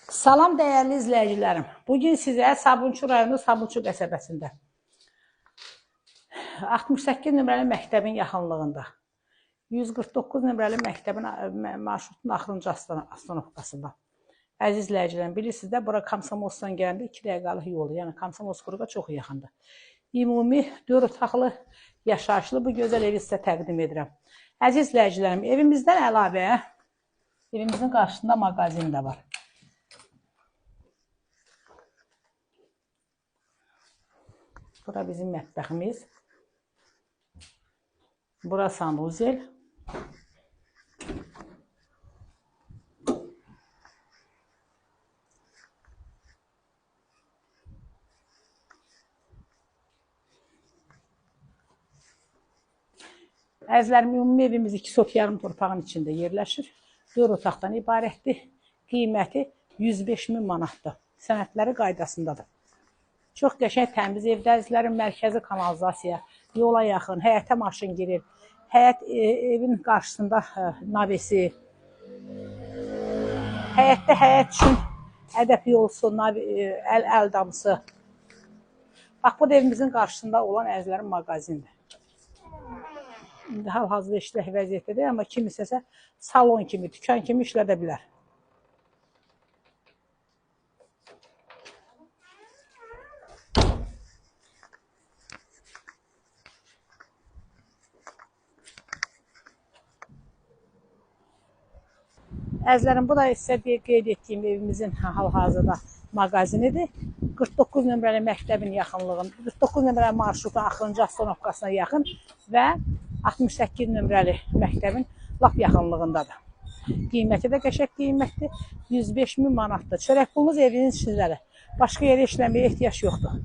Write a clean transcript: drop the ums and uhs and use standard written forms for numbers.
Salam dəyərli izləyicilərim. Bugün sizə Sabunçu rayonu Sabunçu qəsəbəsində 68 nömrəli məktəbin yaxınlığında 149 nömrəli məktəbin marşrutun axırıncı astanovkasında. Əziz izləyicilərim, bilirsiniz də, bura Komsomolsdan gələndə 2 dəqiqəlik yolu, yəni Komsomolsk qrupa çox yaxındır. Ümumi 4 otaqlı yaşayışlı bu gözəl evi sizə təqdim edirəm. Əziz izləyicilərim, evimizdən əlavə evimizin qarşısında mağazin də var. Bura bizim mətbəximiz. Bura sanuzel. Əzizlərim, ümumi evimiz 2 sot yarım torpağın içində yerləşir. 4 otaqdan ibarətdir. Qiyməti 105.000 manatdır. Sənədləri qaydasındadır. Çox qəşəng təmiz evdə, əzizlərim, mərkəzi kanalizasiya, yola yaxın, həyətə maşın girir. Həyət evin qarşısında navesi. Həyətdə həyət üçün hədəf yolusu, əl damısı. Bax, bu da evimizin qarşısında olan əzizlərim mağazindir. İndi hal-hazırda işlək vəziyyətdədir, amma kim istəsə salon kimi, dükan kimi işlədə bilər. Əzizlərim, bu da sizə qeyd etdiyim evimizin hal-hazırda mağazinidir. 49 nömrəli məktəbin yaxınlığında, 49 nömrəli marşrutun axırıncı astanovkasına yaxın və 68 nömrəli məktəbin lap yaxınlığındadır. Qiyməti də qəşəng qiymətdir. 105.000 manatdır. Çörək pulunuz eviniz içindədir. Başqa yerə işləməyə ehtiyac yoxdur.